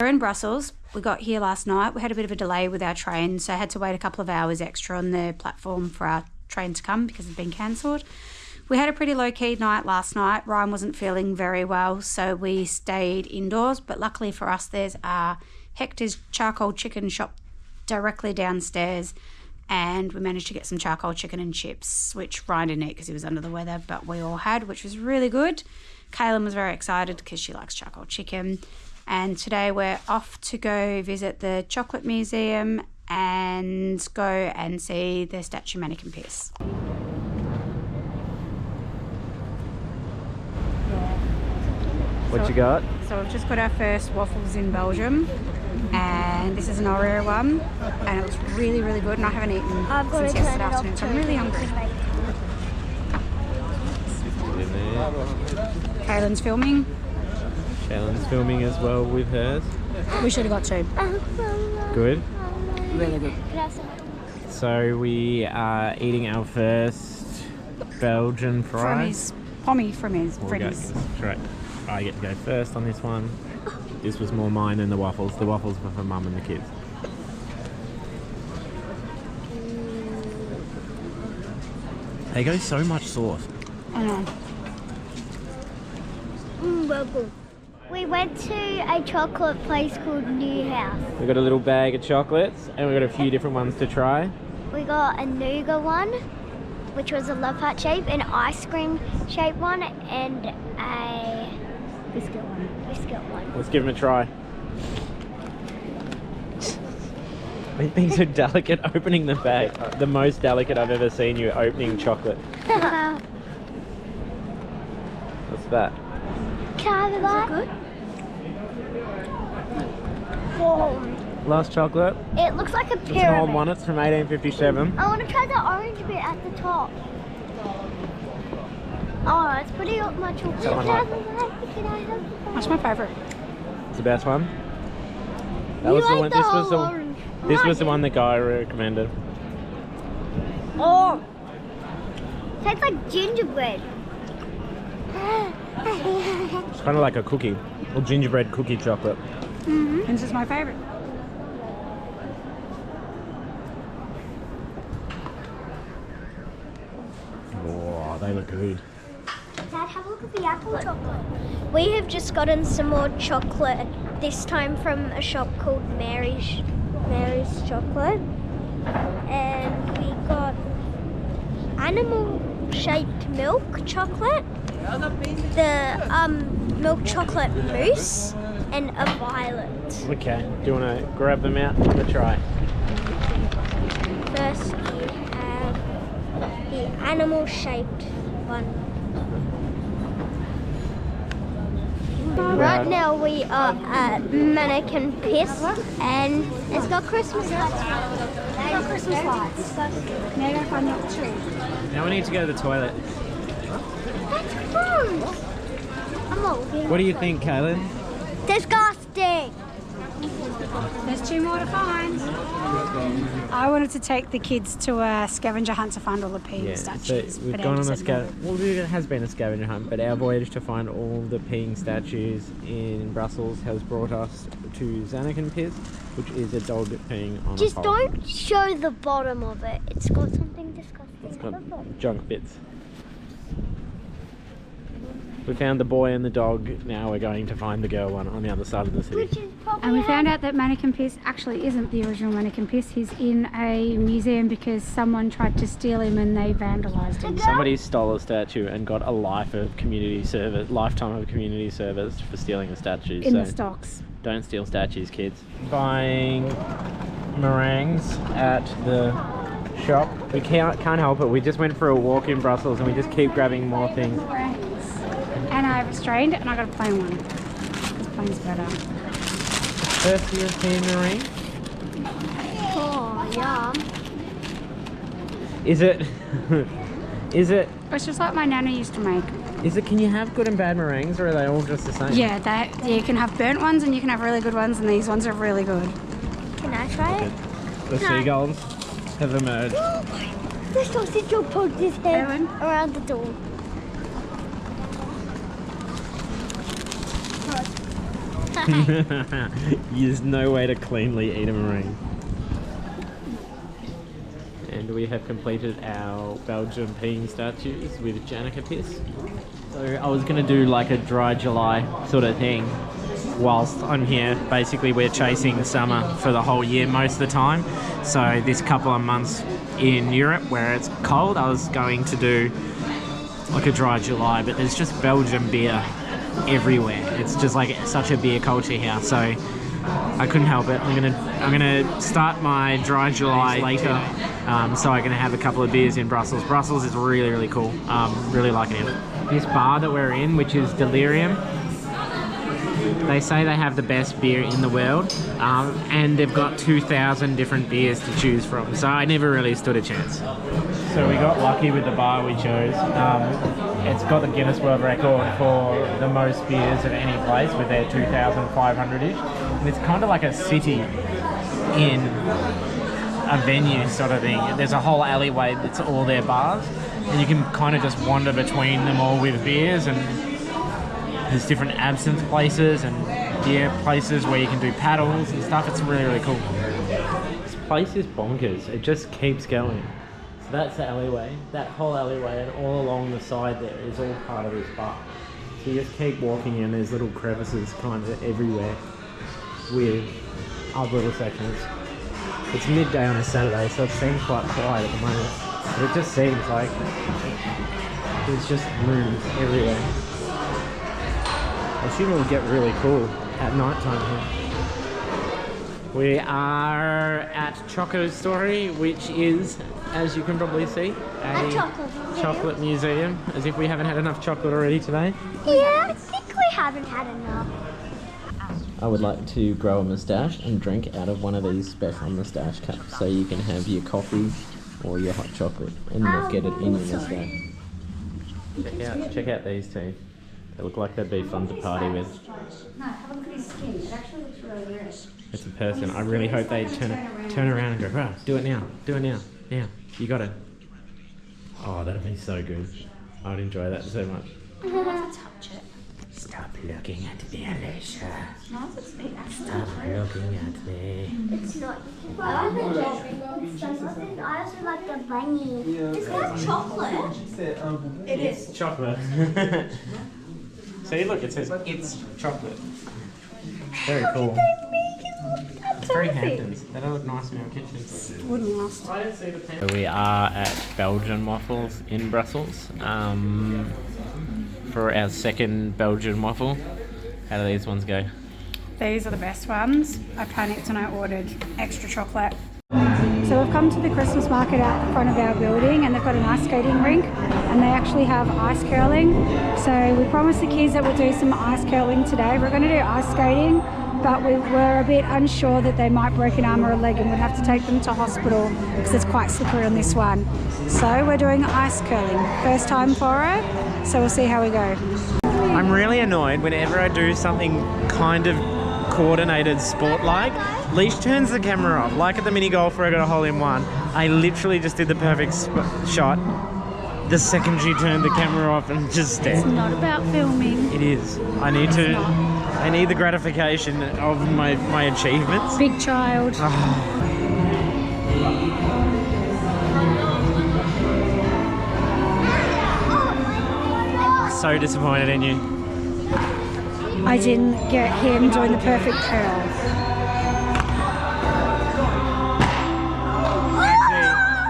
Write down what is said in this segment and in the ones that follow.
We're in Brussels. We got here last night. We had a bit of a delay with our train, so I had to wait a couple of hours extra on the platform for our train to come because it had been cancelled. We had a pretty low-key night last night. Ryan wasn't feeling very well, so we stayed indoors, but luckily for us there's a Hector's charcoal chicken shop directly downstairs, and we managed to get some charcoal chicken and chips, which Ryan didn't eat because he was under the weather, but we all had, which was really good. Kaylin was very excited because she likes charcoal chicken. And today we're off to go visit the Chocolate Museum and go and see the statue Mannequin Piss. What you got? So we've just got our first waffles in Belgium, and this is an Oreo one, and it was really, really good, and I haven't eaten since yesterday afternoon, so I'm really hungry. Kaylin's filming. Shannon's filming as well with hers. We should have got two. Good. Really good. So we are eating our first Belgian fries. Frimmies. Right. I get to go first on this one. This was more mine than the waffles. The waffles were for mum and the kids. They go so much sauce. I know. We went to a chocolate place called New House. We got a little bag of chocolates and we got a few different ones to try. We got a nougat one, which was a love heart shape, an ice cream shaped one, and a biscuit one. Let's give them a try. They've been so delicate opening the bag. The most delicate I've ever seen you opening chocolate. What's that? Can I have a bite? Good? Oh. Last chocolate. It looks like a pyramid. It's an old one. It's from 1857. I want to try the orange bit at the top. Oh, it's pretty much. Can I have a bite? Can I have a bite? That's my favourite. It's the best one. That You was the like one. the This was the. orange. This was the one the guy recommended. Oh, tastes like gingerbread. It's kind of like a cookie, or gingerbread cookie chocolate. Mm-hmm. This is my favourite. Oh, they look good. Dad, have a look at the apple chocolate. We have just gotten some more chocolate, this time from a shop called Mary's Chocolate. And we got animal-shaped milk chocolate, the milk chocolate mousse, and a violet. Okay, do you want to grab them out and have a try? First you have the animal-shaped one. Right now we are at Mannequin Piss, and it's got Christmas lights. It's got Christmas lights. Now you're going to find the tree. Now we need to go to the toilet. That's fun. I'm old. What do you think, Kaylin? Disgusting. There's two more to find. I wanted to take the kids to a scavenger hunt to find all the peeing statues. So we've but gone Andy on a said no. well, there has been a scavenger hunt, but our voyage to find all the peeing statues in Brussels has brought us to Mannequin Piss, which is a dog peeing on Just a pole. don't show the bottom of it. It's got something disgusting. It's at the got bottom. junk bits. We found the boy and the dog. Now we're going to find the girl one on the other side of the city. Which is probably And we found out that Mannequin Piss actually isn't the original Mannequin Piss. He's in a museum because someone tried to steal him and they vandalised him. Somebody stole a statue and got a lifetime of community service for stealing a statue. In so the stocks. don't steal statues, kids. Buying meringues at the shop. We can't help it. We just went for a walk in Brussels and we just keep grabbing more things. And I restrained and I got a plain one. This plain's better. First European meringue. Oh, yum. Is it? Is it? It's just like my nana used to make. Is it? Can you have good and bad meringues, or are they all just the same? Yeah, you can have burnt ones and you can have really good ones, and these ones are really good. Can I try it? The seagulls have emerged. The sausage will poke his head around the door. There's no way to cleanly eat a meringue. And we have completed our Belgian peeing statues with Janica piss. So I was going to do like a dry July sort of thing whilst I'm here. Basically we're chasing summer for the whole year most of the time. So this couple of months in Europe where it's cold, I was going to do like a dry July, but there's just Belgian beer everywhere. It's just like such a beer culture here, so I couldn't help it. I'm gonna start my dry July later, so I'm gonna have a couple of beers in Brussels. Brussels is really, really cool. Really liking it. This bar that we're in, which is Delirium, they say they have the best beer in the world, and they've got 2,000 different beers to choose from, so I never really stood a chance. So we got lucky with the bar we chose. It's got the Guinness World Record for the most beers of any place with their 2,500-ish. And it's kind of like a city in a venue sort of thing. There's a whole alleyway that's all their bars, and you can kind of just wander between them all with beers, and there's different absinthe places and beer places where you can do paddles and stuff. It's really, really cool. This place is bonkers. It just keeps going. So that's the alleyway. That whole alleyway and all along the side there is all part of this bar. So you just keep walking in. There's little crevices kind of everywhere with other little sections. It's midday on a Saturday, so it seems quite quiet at the moment. But it just seems like there's just rooms everywhere. I assume it will get really cool at night time here. We are at Choco's Story, which is, as you can probably see, a chocolate museum. As if we haven't had enough chocolate already today. Yeah, I think we haven't had enough. I would like to grow a moustache and drink out of one of these special moustache cups, so you can have your coffee or your hot chocolate and not get it in your moustache. Check out these two. They look like they'd be fun to party with. No, have a look at his skin. It actually looks really good. It's a person. I really hope they turn around and go, "Right, do it now, do it now, yeah, you got it." Oh, that'd be so good. I would enjoy that so much. I want to touch it. Stop looking at me, Alicia. No, it's me. Stop looking at me. It's not. I also like the bunny. Is that chocolate? It is. Chocolate. See, look, it says it's chocolate. Very cool. It's very Hamptons. They don't look nice in our kitchen. Wouldn't last. So we are at Belgian Waffles in Brussels for our second Belgian waffle. How do these ones go? These are the best ones. I panicked and I ordered extra chocolate. So we've come to the Christmas market out the front of our building, and they've got an ice skating rink, and they actually have ice curling. So we promised the kids that we'll do some ice curling today. We're going to do ice skating, but we were a bit unsure that they might break an arm or a leg and we'd have to take them to hospital because it's quite slippery on this one. So we're doing ice curling. First time for it, so we'll see how we go. I'm really annoyed whenever I do something kind of coordinated sport-like. Leash turns the camera off. Like at the mini golf where I got a hole in one, I literally just did the perfect shot. The second she turned the camera off and just stared. It's not about filming. It is. I need the gratification of my achievements. Big child. So disappointed in you. I didn't get him doing the perfect curl.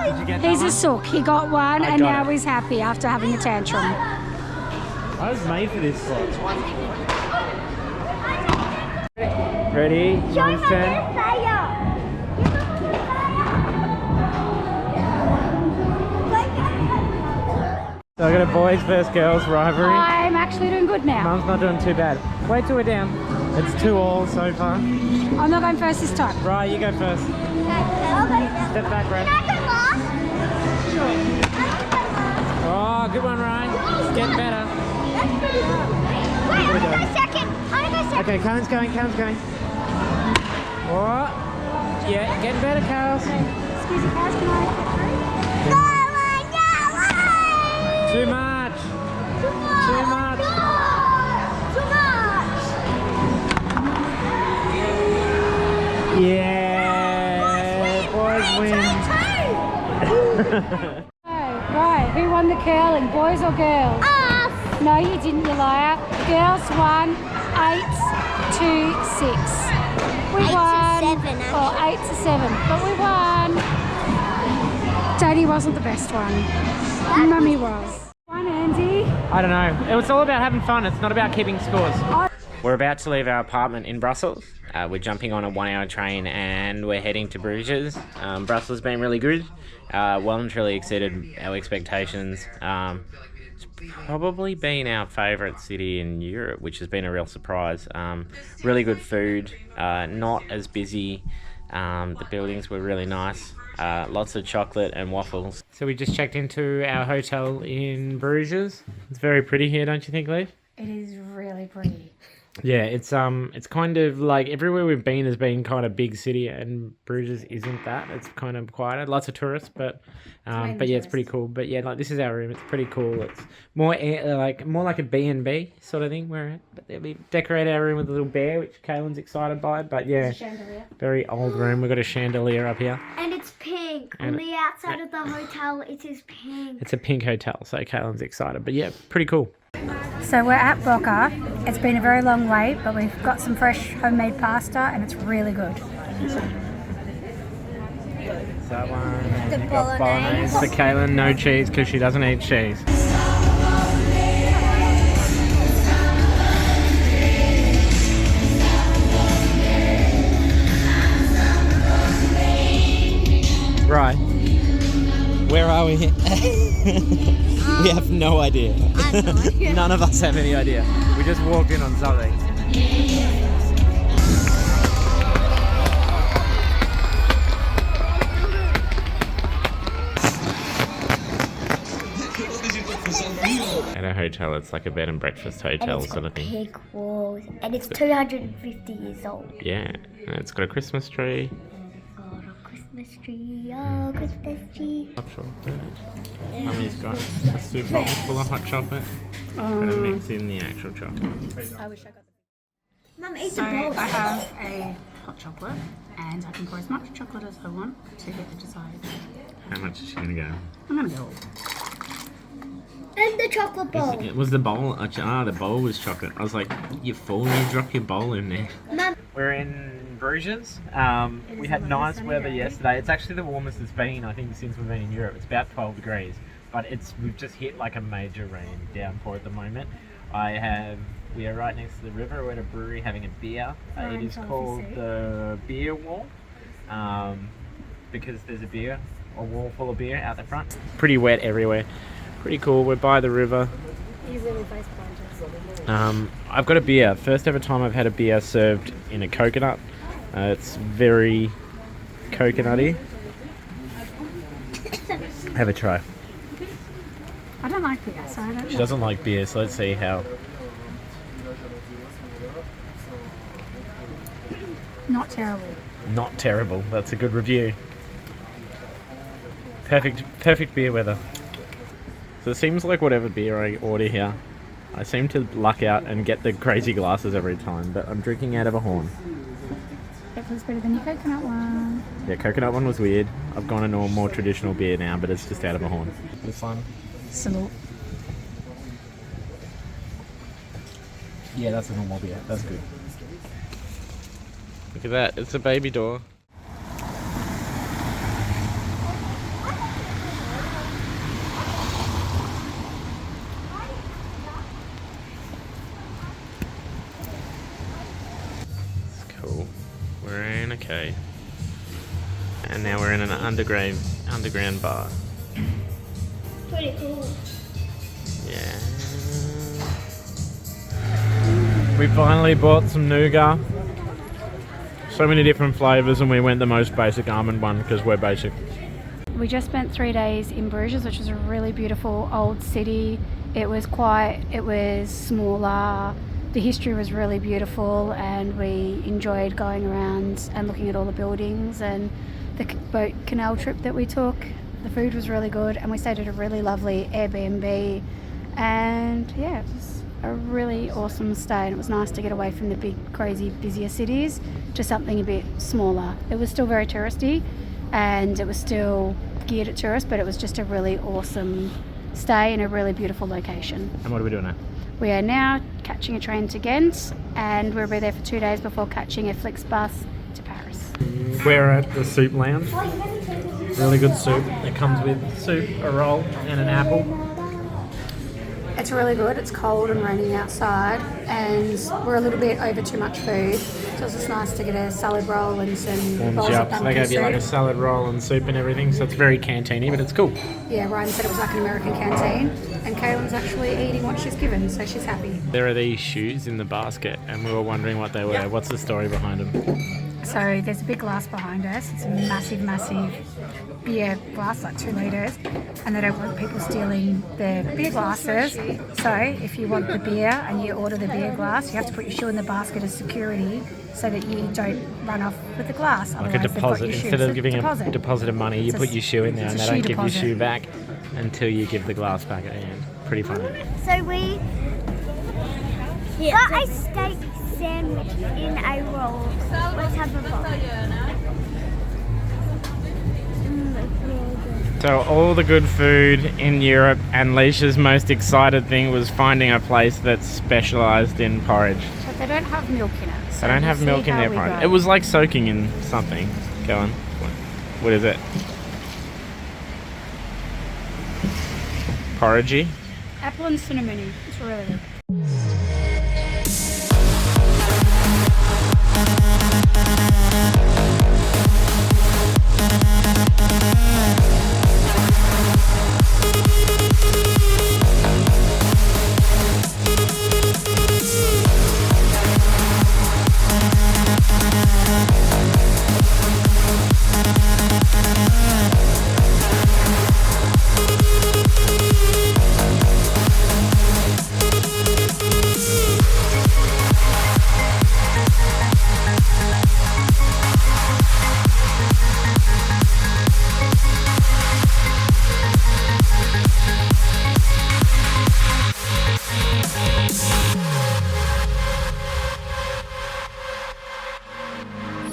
Did you get that He's one? a sook. He got one, and got now it. he's happy after having a tantrum. I was made for this spot. Ready? Mom's turn. So I got a boys versus girls rivalry. I'm actually doing good now. Mum's not doing too bad. Wait till we're down. It's 2-2 so far. I'm not going first this time. Right, you go first. Step back, Ryan. Oh, good one, Ryan. It's getting better. Wait, I'm gonna go second. Okay, Karen's going. Oh, yeah, getting better, Carl. Excuse me, guys, can I? Too much. Yeah, boys win. Right, who won the curling, boys or girls? Us! No, you didn't, you liar. Girls won 8-6. We 8 to won. 7, Or 8-7, but we won. Daddy wasn't the best one. Mummy was. One, Andy. I don't know. It was all about having fun. It's not about keeping scores. We're about to leave our apartment in Brussels. We're jumping on a 1-hour train and we're heading to Bruges. Brussels has been really good. Well and truly exceeded our expectations. It's probably been our favourite city in Europe, which has been a real surprise. Really good food, not as busy. The buildings were really nice. Lots of chocolate and waffles. So we just checked into our hotel in Bruges. It's very pretty here, don't you think, Leif? It is really pretty. Yeah, it's kind of like everywhere we've been has been kind of big city, and Bruges isn't that. It's kind of quieter, lots of tourists, but yeah, it's pretty cool. But yeah, like this is our room. It's pretty cool. It's more like a B&B sort of thing. Where we decorate our room with a little bear, which Kaylin's excited by. But yeah, very old room. We've got a chandelier up here. And it's pink. On the outside of the hotel, it is pink. It's a pink hotel, so Kaylin's excited. But yeah, pretty cool. So we're at Boca. It's been a very long wait, but we've got some fresh homemade pasta and it's really good. That one. The You got bolognese. for Kaylin, no cheese because she doesn't eat cheese. Right. Where are we? We have no idea. None of us have any idea. We just walked in on something. At a hotel, it's like a bed and breakfast hotel sort of thing. Big walls, and it's 250 years old. Yeah, and it's got a Christmas tree. Christmas tree, oh Christmas tree. Hot chocolate. Mummy's got a soup bowl full of hot chocolate. Gonna mix in the actual chocolate. I wish I got Mum, eat So the bowl. I have a hot chocolate and I can pour as much chocolate as I want to get the desired. How much is she gonna go? I'm gonna go. And the chocolate bowl. It was the bowl. The bowl was chocolate. I was like, you fool, you drop your bowl in there. Mum. We're in Bruges. We had nice weather yesterday. It's actually the warmest it's been, I think, since we've been in Europe. It's about 12 degrees, but we've just hit like a major rain downpour at the moment. We are right next to the river. We're at a brewery having a beer. It is called the Beer Wall, because there's a wall full of beer out the front. Pretty wet everywhere. Pretty cool. We're by the river. I've got a beer. First ever time I've had a beer served in a coconut. It's very coconutty. Have a try. I don't like beer, so I don't. She doesn't like beer, so let's see how. Not terrible. Not terrible. That's a good review. Perfect beer weather. So it seems like whatever beer I order here, I seem to luck out and get the crazy glasses every time, but I'm drinking out of a horn. It was better than your coconut one. Yeah, coconut one was weird. I've gone into a more traditional beer now, but it's just out of a horn. It's fun. Salute. Yeah, that's a normal beer. That's good. Look at that. It's a baby door. It's cool. We're in a cave. And now we're in an underground bar. Pretty cool. Yeah. We finally bought some nougat. So many different flavours, and we went the most basic almond one because we're basic. We just spent 3 days in Bruges, which is a really beautiful old city. It was smaller. The history was really beautiful, and we enjoyed going around and looking at all the buildings, and the boat canal trip that we took. The food was really good, and we stayed at a really lovely Airbnb, and yeah, it was a really awesome stay, and it was nice to get away from the big, crazy, busier cities to something a bit smaller. It was still very touristy and it was still geared at tourists, but it was just a really awesome stay in a really beautiful location. And what are we doing now? We are now catching a train to Ghent, and we'll be there for 2 days before catching a Flixbus to Paris. We're at the soup lounge. Really good soup. It comes with soup, a roll, and an apple. It's really good. It's cold and raining outside, and we're a little bit over too much food, so it's just nice to get a salad roll and some Warms bowls you of up. So they pumpkin gave you like a soup. salad roll and soup and everything, so it's very canteeny, but it's cool. Yeah, Ryan said it was like an American canteen, and Kaylin's actually eating what she's given, so she's happy. There are these shoes in the basket, and we were wondering what they were. What's the story behind them? So there's a big glass behind us. It's a massive, massive beer glass, like 2 litres, and they don't want people stealing the beer glasses. So if you want the beer and you order the beer glass, you have to put your shoe in the basket as security so that you don't run off with the glass. Like a Otherwise, they've got deposit. your shoe. Instead It's of giving a deposit. deposit of money, you It's a put your shoe in there it's and a they don't shoe give your deposit. shoe back until you give the glass back at the end. Pretty funny. So we got a steak sandwich in a roll. Let's have a bowl. So all the good food in Europe, and Leisha's most excited thing was finding a place that's specialised in porridge. But they don't have milk in it. So They don't we'll have see milk in how their we porridge. go. It was like soaking in something. Go on. What is it? Porridgey? apple and cinnamony. It's really good.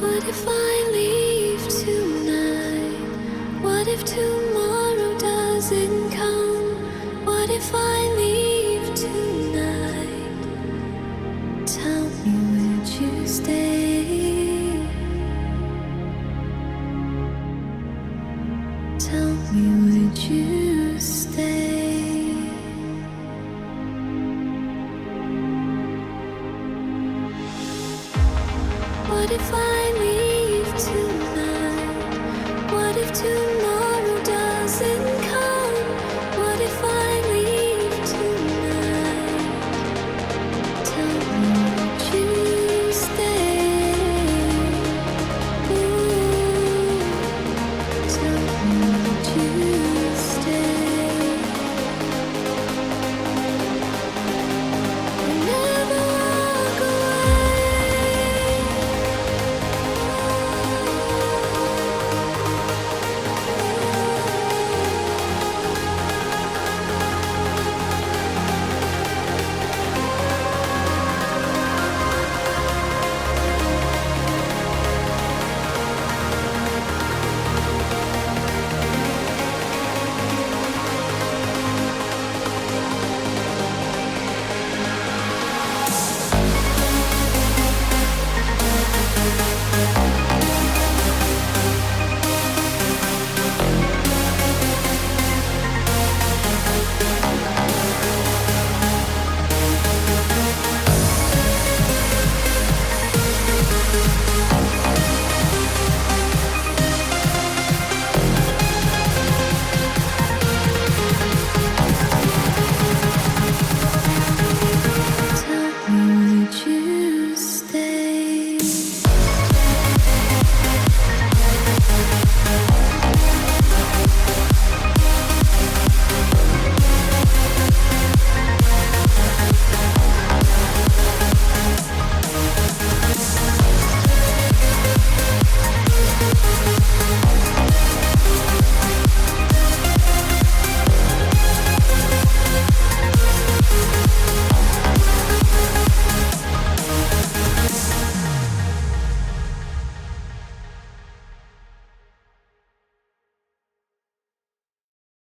What if I leave tonight? What if tomorrow doesn't come? What if I leave tonight? Tell me, would you stay? Tell me, would you stay? What if I leave tonight? What if tonight?